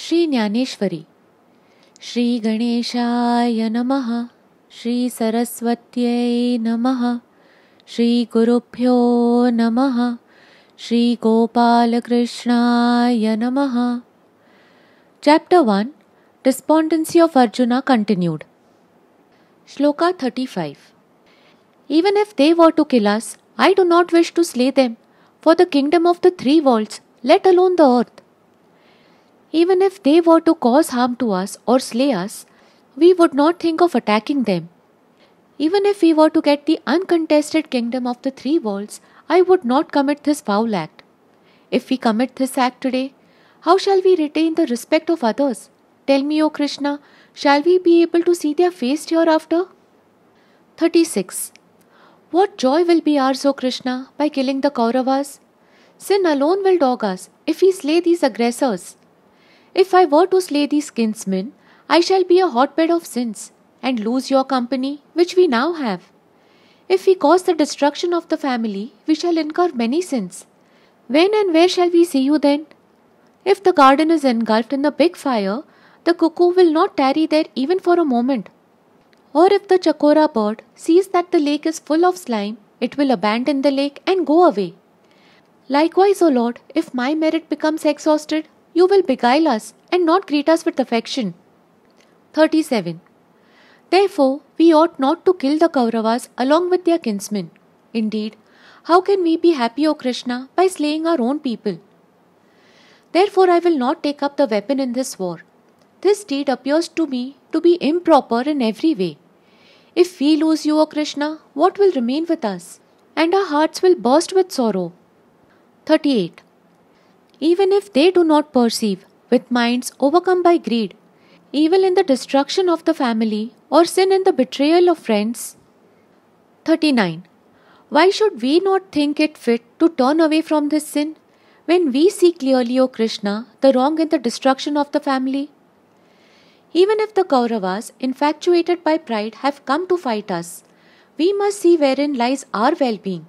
श्री ज्ञानेश्वरी। श्री गणेशाय नमः। श्री सरस्वत्यै नमः। श्री गुरुभ्यो नमः। श्री गोपालकृष्णाय नमः। Chapter 1 Despondency of Arjuna continued. Shloka 35. Even if they were to kill us, I do not wish to slay them, for the kingdom of the three worlds, let alone the earth. Even if they were to cause harm to us or slay us, we would not think of attacking them. Even if we were to get the uncontested kingdom of the three worlds, I would not commit this foul act. If we commit this act today, how shall we retain the respect of others? Tell me, O Krishna, shall we be able to see their face hereafter? 36. What joy will be ours, O Krishna, by killing the Kauravas? Sin alone will dog us if we slay these aggressors. If I were to slay these kinsmen, I shall be a hotbed of sins and lose your company, which we now have. If we cause the destruction of the family, we shall incur many sins. When and where shall we see you then? If the garden is engulfed in the big fire, the cuckoo will not tarry there even for a moment. Or if the chakora bird sees that the lake is full of slime, it will abandon the lake and go away. Likewise, O Lord, if my merit becomes exhausted, you will beguile us and not greet us with affection. 37. Therefore, we ought not to kill the Kauravas along with their kinsmen. Indeed, how can we be happy, O Krishna, by slaying our own people? Therefore, I will not take up the weapon in this war. This deed appears to me to be improper in every way. If we lose you, O Krishna, what will remain with us? And our hearts will burst with sorrow. 38. Even if they do not perceive, with minds overcome by greed, evil in the destruction of the family or sin in the betrayal of friends. 39. Why should we not think it fit to turn away from this sin when we see clearly, O Krishna, the wrong in the destruction of the family? Even if the Kauravas, infatuated by pride, have come to fight us, we must see wherein lies our well-being.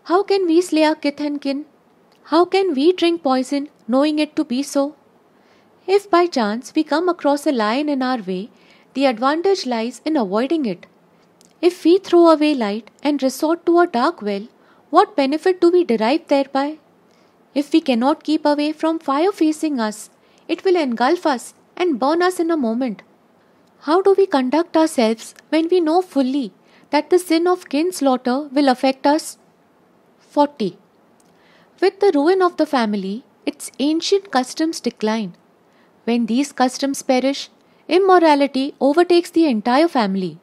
How can we slay our kith and kin? How can we drink poison, knowing it to be so? If by chance we come across a lion in our way, the advantage lies in avoiding it. If we throw away light and resort to a dark well, what benefit do we derive thereby? If we cannot keep away from fire facing us, it will engulf us and burn us in a moment. How do we conduct ourselves when we know fully that the sin of kin slaughter will affect us? 40. With the ruin of the family, its ancient customs decline. When these customs perish, immorality overtakes the entire family.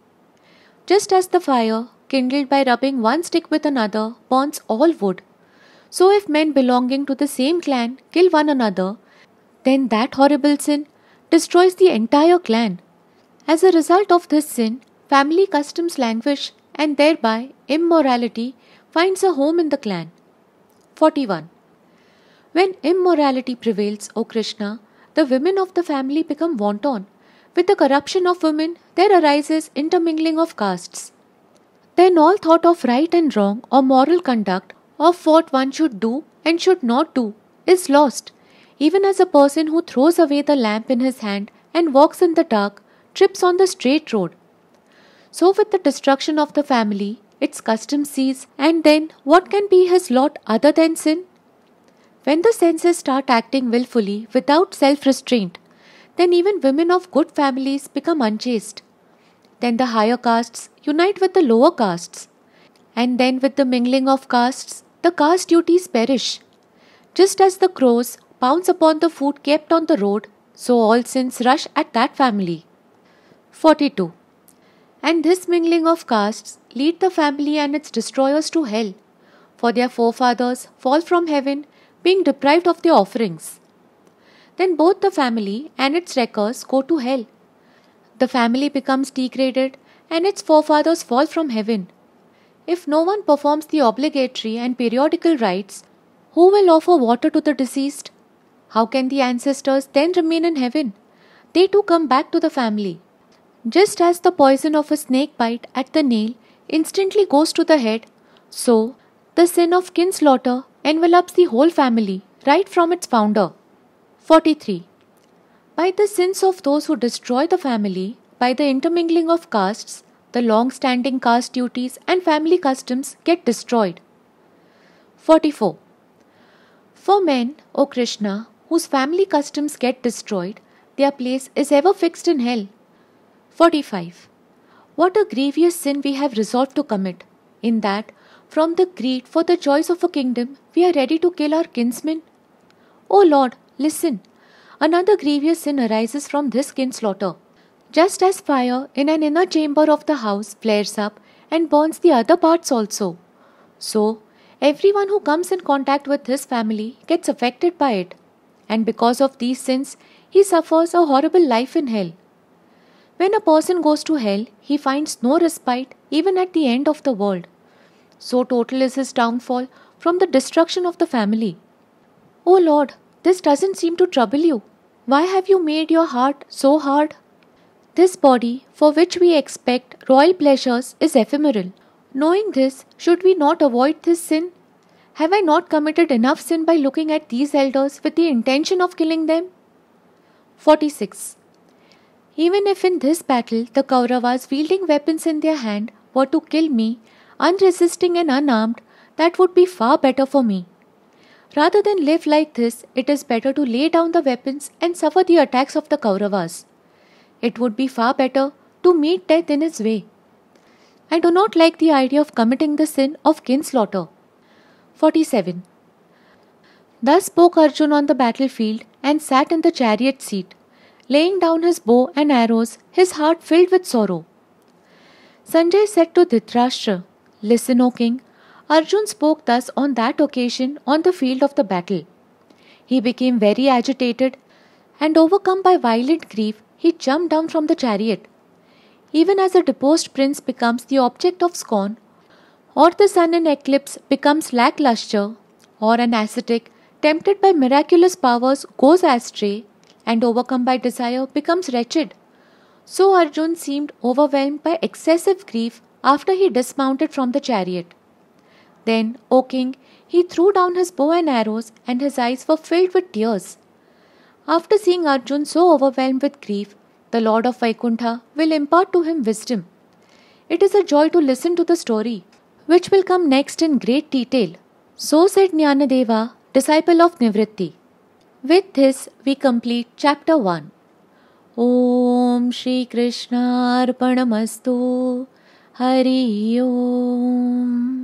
Just as the fire, kindled by rubbing one stick with another, burns all wood, so if men belonging to the same clan kill one another, then that horrible sin destroys the entire clan. As a result of this sin, family customs languish and thereby immorality finds a home in the clan. 41. When immorality prevails, O Krishna, the women of the family become wanton. With the corruption of women, there arises intermingling of castes. Then all thought of right and wrong or moral conduct, of what one should do and should not do, is lost, even as a person who throws away the lamp in his hand and walks in the dark trips on the straight road. So with the destruction of the family, its customs cease, and then what can be his lot other than sin? When the senses start acting willfully without self-restraint, then even women of good families become unchaste. Then the higher castes unite with the lower castes, and then with the mingling of castes, the caste duties perish. Just as the crows pounce upon the food kept on the road, so all sins rush at that family. 42. And this mingling of castes lead the family and its destroyers to hell, for their forefathers fall from heaven, being deprived of their offerings. Then both the family and its wreckers go to hell. The family becomes degraded and its forefathers fall from heaven. If no one performs the obligatory and periodical rites, who will offer water to the deceased? How can the ancestors then remain in heaven? They too come back to the family. Just as the poison of a snake bite at the nail instantly goes to the head, so the sin of kin slaughter envelops the whole family right from its founder. 43. By the sins of those who destroy the family, by the intermingling of castes, the long-standing caste duties and family customs get destroyed. 44. For men, O Krishna, whose family customs get destroyed, their place is ever fixed in hell. 45. What a grievous sin we have resolved to commit, in that, from the greed for the joys of a kingdom, we are ready to kill our kinsmen. O Lord, listen. Another grievous sin arises from this kinslaughter. Just as fire in an inner chamber of the house flares up and burns the other parts also, so everyone who comes in contact with his family gets affected by it, and because of these sins, he suffers a horrible life in hell. When a person goes to hell, he finds no respite even at the end of the world. So total is his downfall from the destruction of the family. O Lord, this doesn't seem to trouble you. Why have you made your heart so hard? This body, for which we expect royal pleasures, is ephemeral. Knowing this, should we not avoid this sin? Have I not committed enough sin by looking at these elders with the intention of killing them? 46. Even if in this battle the Kauravas wielding weapons in their hand were to kill me, unresisting and unarmed, that would be far better for me. Rather than live like this, it is better to lay down the weapons and suffer the attacks of the Kauravas. It would be far better to meet death in its way. I do not like the idea of committing the sin of kinslaughter. 47. Thus spoke Arjun on the battlefield and sat in the chariot seat, laying down his bow and arrows, his heart filled with sorrow. Sanjay said to Dhritarashtra, Listen, O king, Arjun spoke thus on that occasion on the field of the battle. He became very agitated, and overcome by violent grief, he jumped down from the chariot. Even as a deposed prince becomes the object of scorn, or the sun in eclipse becomes lackluster, or an ascetic, tempted by miraculous powers, goes astray, and overcome by desire becomes wretched, so Arjun seemed overwhelmed by excessive grief after he dismounted from the chariot. Then, O king, he threw down his bow and arrows, and his eyes were filled with tears. After seeing Arjun so overwhelmed with grief, the Lord of Vaikuntha will impart to him wisdom. It is a joy to listen to the story, which will come next in great detail. So said Jnanadeva, disciple of Nivritti. With this, we complete chapter 1. Om Shri Krishna Arpanamastu. Hari Om.